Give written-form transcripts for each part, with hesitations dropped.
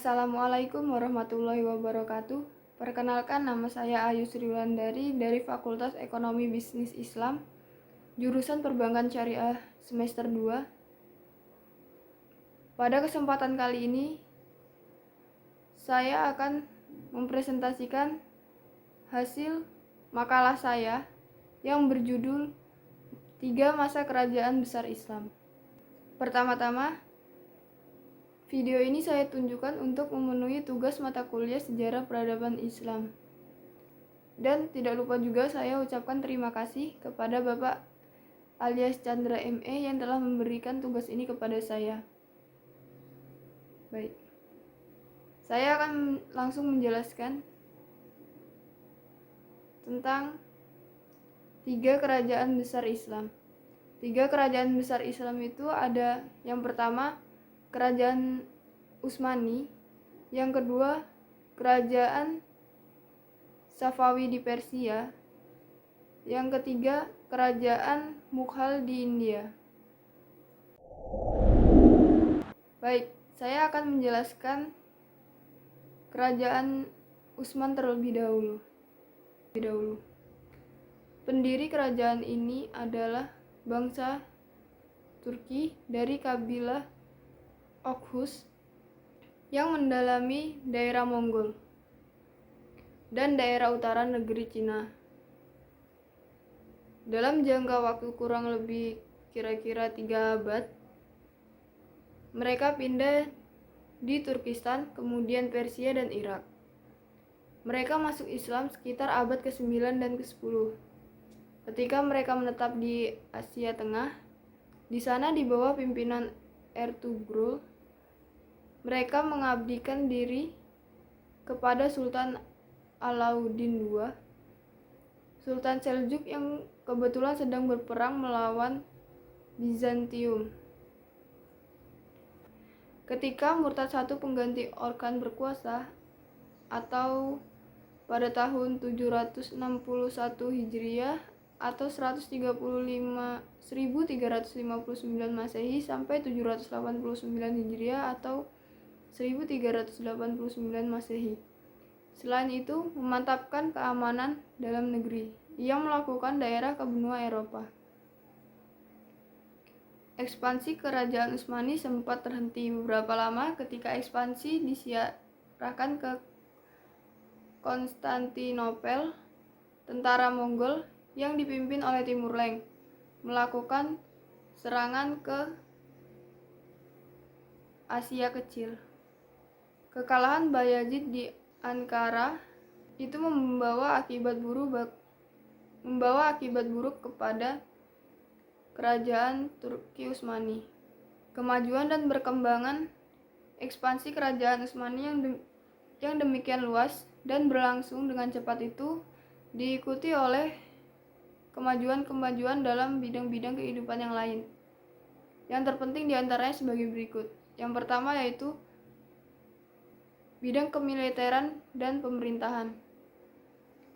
Assalamualaikum warahmatullahi wabarakatuh. Perkenalkan, nama saya Ayu Sriwulandari dari Fakultas Ekonomi Bisnis Islam, jurusan Perbankan Syariah semester 2. Pada kesempatan kali ini, saya akan mempresentasikan hasil makalah saya yang berjudul 3 Masa Kerajaan Besar Islam. Pertama-tama, video ini saya tunjukkan untuk memenuhi tugas mata kuliah Sejarah Peradaban Islam. Dan tidak lupa juga saya ucapkan terima kasih kepada Bapak alias Chandra ME yang telah memberikan tugas ini kepada saya. Baik. Saya akan langsung menjelaskan tentang 3 kerajaan besar Islam. 3 kerajaan besar Islam itu ada yang pertama Kerajaan Utsmani, yang kedua Kerajaan Safawi di Persia, yang ketiga Kerajaan Mughal di India. Baik, saya akan menjelaskan Kerajaan Utsman terlebih dahulu. Pendiri kerajaan ini adalah bangsa Turki dari kabilah Oghuz yang mendalami daerah Mongol dan daerah utara negeri Cina. Dalam jangka waktu kurang lebih kira-kira 3 abad, mereka pindah di Turkistan, kemudian Persia dan Irak. Mereka masuk Islam sekitar abad ke-9 dan ke-10. Ketika mereka menetap di Asia Tengah, di sana di bawah pimpinan Ertugrul, mereka mengabdikan diri kepada Sultan Alauddin II, Sultan Seljuk yang kebetulan sedang berperang melawan Bizantium. Ketika Murtad I pengganti Orkan berkuasa, atau pada tahun 761 Hijriah atau 1359 Masehi sampai 789 Hijriah atau 1389 Masehi. Selain itu, memantapkan keamanan dalam negeri. Ia melakukan daerah ke benua Eropa. Ekspansi Kerajaan Utsmani sempat terhenti beberapa lama ketika ekspansi disiarahkan ke Konstantinopel. Tentara Mongol yang dipimpin oleh Timur Leng melakukan serangan ke Asia Kecil. Kekalahan Bayazid di Ankara itu membawa akibat buruk kepada kerajaan Turki Utsmani. Kemajuan dan berkembangan ekspansi kerajaan Utsmani yang demikian luas dan berlangsung dengan cepat itu diikuti oleh kemajuan dalam bidang-bidang kehidupan yang lain. Yang terpenting diantaranya sebagai berikut. Yang pertama yaitu bidang kemiliteran dan pemerintahan.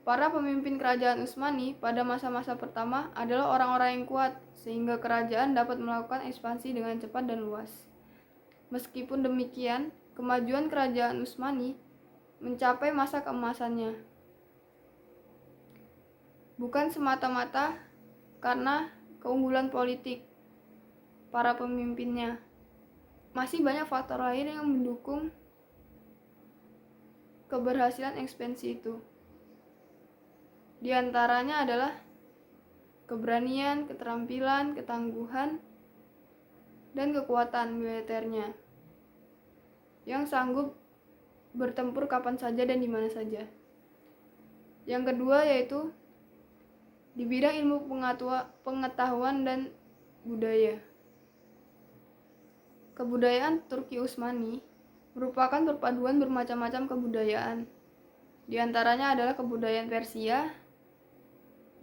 Para pemimpin kerajaan Utsmani pada masa-masa pertama adalah orang-orang yang kuat, sehingga kerajaan dapat melakukan ekspansi dengan cepat dan luas. Meskipun demikian, kemajuan kerajaan Utsmani mencapai masa keemasannya bukan semata-mata karena keunggulan politik para pemimpinnya. Masih banyak faktor lain yang mendukung keberhasilan ekspansi itu. Di antaranya adalah keberanian, keterampilan, ketangguhan, dan kekuatan militernya yang sanggup bertempur kapan saja dan di mana saja. Yang kedua yaitu di bidang ilmu pengetahuan dan budaya. Kebudayaan Turki Utsmani merupakan perpaduan bermacam-macam kebudayaan. Di antaranya adalah kebudayaan Persia.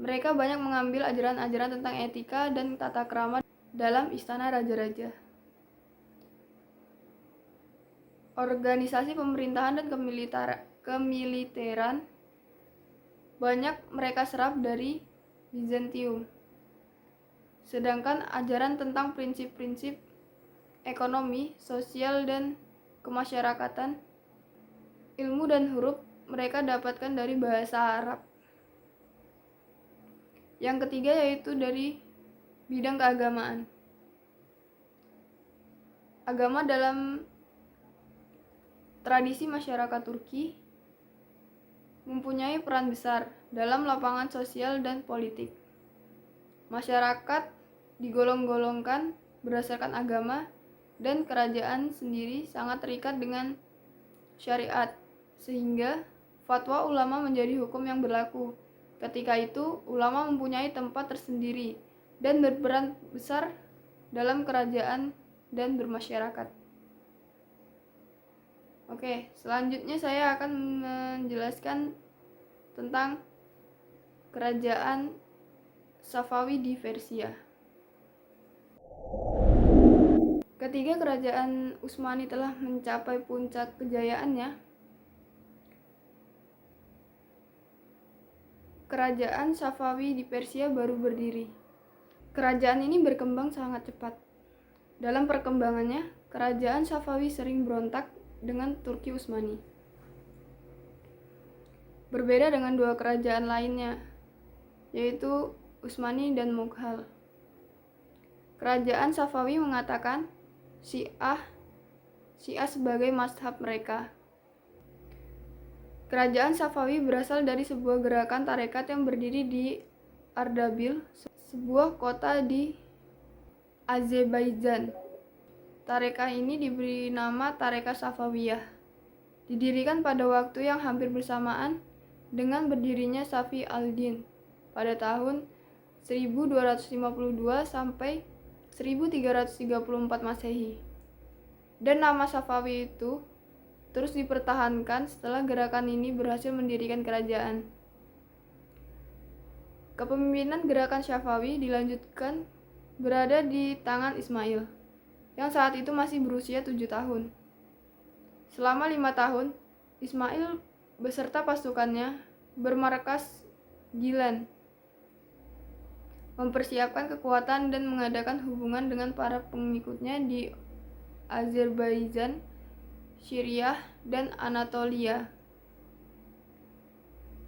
Mereka banyak mengambil ajaran-ajaran tentang etika dan tata krama dalam istana raja-raja. Organisasi pemerintahan dan kemiliteran banyak mereka serap dari Bizantium. Sedangkan ajaran tentang prinsip-prinsip ekonomi, sosial, dan kemasyarakatan ilmu dan huruf mereka dapatkan dari bahasa Arab. Yang ketiga yaitu dari bidang keagamaan. Agama dalam tradisi masyarakat Turki mempunyai peran besar dalam lapangan sosial dan politik. Masyarakat digolong-golongkan berdasarkan agama, dan kerajaan sendiri sangat terikat dengan syariat, sehingga fatwa ulama menjadi hukum yang berlaku. Ketika itu, ulama mempunyai tempat tersendiri dan berperan besar dalam kerajaan dan bermasyarakat. Oke, selanjutnya saya akan menjelaskan tentang kerajaan Safawi di Persia. Ketika kerajaan Utsmani telah mencapai puncak kejayaannya, kerajaan Safawi di Persia baru berdiri. Kerajaan ini berkembang sangat cepat. Dalam perkembangannya, kerajaan Safawi sering berontak dengan Turki Utsmani. Berbeda dengan dua kerajaan lainnya, yaitu Utsmani dan Mughal. Kerajaan Safawi mengatakan Syiah sebagai mazhab mereka. Kerajaan Safawi berasal dari sebuah gerakan tarekat yang berdiri di Ardabil, sebuah kota di Azerbaijan. Tarekat ini diberi nama Tarekat Safawiyah. Didirikan pada waktu yang hampir bersamaan dengan berdirinya Safi al-Din pada tahun 1252 sampai 1334 Masehi. Dan nama Safawi itu terus dipertahankan setelah gerakan ini berhasil mendirikan kerajaan. Kepemimpinan gerakan Safawi dilanjutkan berada di tangan Ismail, yang saat itu masih berusia 7 tahun. Selama 5 tahun, Ismail beserta pasukannya bermarkas Gilan, mempersiapkan kekuatan dan mengadakan hubungan dengan para pengikutnya di Azerbaijan, Syria, dan Anatolia.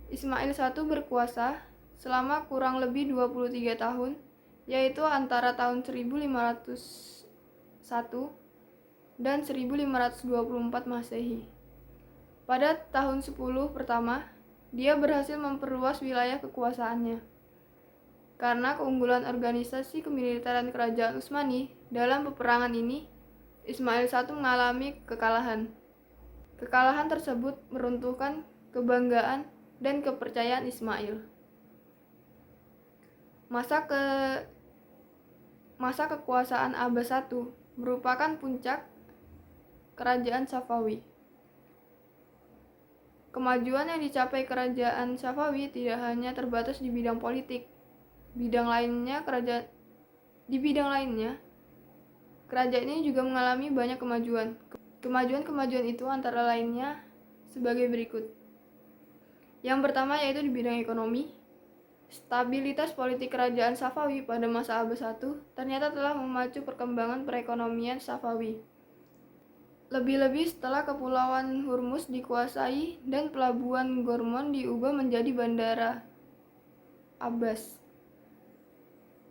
Ismail I berkuasa selama kurang lebih 23 tahun, yaitu antara tahun 1501 dan 1524 Masehi. Pada tahun 10 pertama, dia berhasil memperluas wilayah kekuasaannya. Karena keunggulan organisasi kemiliteran kerajaan Utsmani dalam peperangan ini, Ismail I mengalami kekalahan. Kekalahan tersebut meruntuhkan kebanggaan dan kepercayaan Ismail. Masa kekuasaan Abbas I merupakan puncak kerajaan Safawi. Kemajuan yang dicapai kerajaan Safawi tidak hanya terbatas di bidang politik. Di bidang lainnya, kerajaan ini juga mengalami banyak kemajuan. Kemajuan itu antara lainnya sebagai berikut. Yang pertama yaitu di bidang ekonomi. Stabilitas politik kerajaan Safawi pada masa Abbas I ternyata telah memacu perkembangan perekonomian Safawi. Lebih-lebih setelah Kepulauan Hormuz dikuasai dan pelabuhan Gormon diubah menjadi bandara Abbas.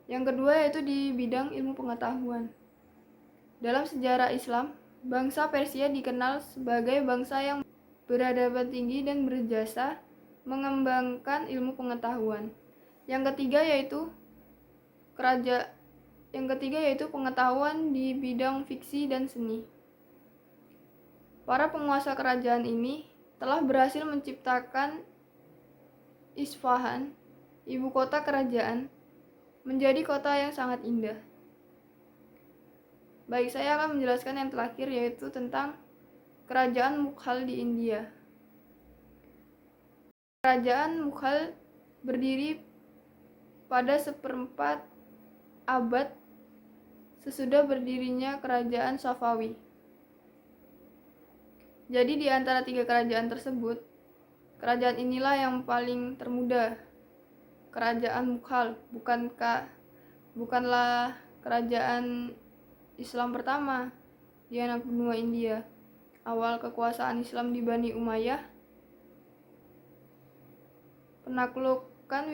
Yang kedua yaitu di bidang ilmu pengetahuan. Dalam sejarah Islam, bangsa Persia dikenal sebagai bangsa yang beradaban tinggi dan berjasa mengembangkan ilmu pengetahuan. Yang ketiga yaitu pengetahuan di bidang fiksi dan seni. Para penguasa kerajaan ini telah berhasil menciptakan Isfahan, ibu kota kerajaan, menjadi kota yang sangat indah. Baik, saya akan menjelaskan yang terakhir yaitu tentang kerajaan Mughal di India. Kerajaan Mughal berdiri pada seperempat abad sesudah berdirinya kerajaan Safawi. Jadi di antara tiga kerajaan tersebut, kerajaan inilah yang paling termuda. Kerajaan Mughal bukanlah kerajaan Islam pertama di anak benua India. awal kekuasaan Islam di Bani Umayyah. Penaklukan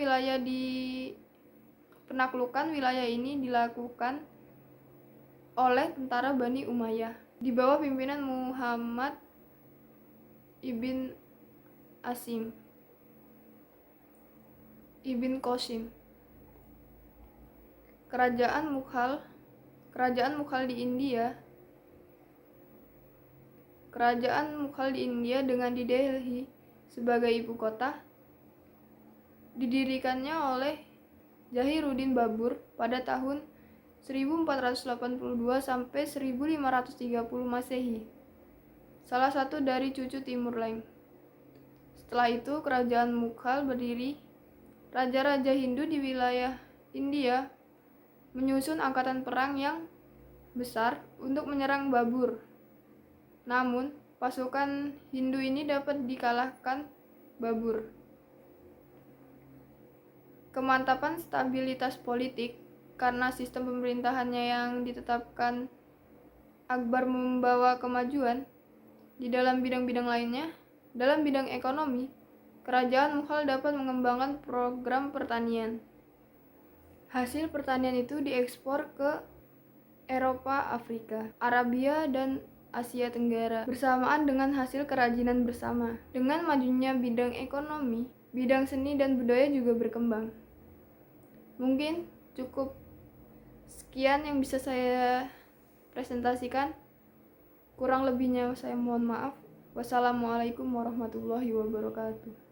wilayah ini dilakukan oleh tentara Bani Umayyah di bawah pimpinan Muhammad ibn Qasim. Kerajaan Mughal di India dengan di Delhi sebagai ibu kota didirikannya oleh Jahiruddin Babur pada tahun 1482 sampai 1530 Masehi, salah satu dari cucu Timur Leng. Setelah itu kerajaan Mughal berdiri. Raja-raja Hindu di wilayah India menyusun angkatan perang yang besar untuk menyerang Babur. Namun, pasukan Hindu ini dapat dikalahkan Babur. Kemantapan stabilitas politik karena sistem pemerintahannya yang ditetapkan Akbar membawa kemajuan di dalam bidang-bidang lainnya. Dalam bidang ekonomi, kerajaan Mughal dapat mengembangkan program pertanian. Hasil pertanian itu diekspor ke Eropa, Afrika, Arabia, dan Asia Tenggara bersamaan dengan hasil kerajinan bersama. Dengan majunya bidang ekonomi, bidang seni dan budaya juga berkembang. Mungkin cukup sekian yang bisa saya presentasikan. Kurang lebihnya saya mohon maaf. Wassalamualaikum warahmatullahi wabarakatuh.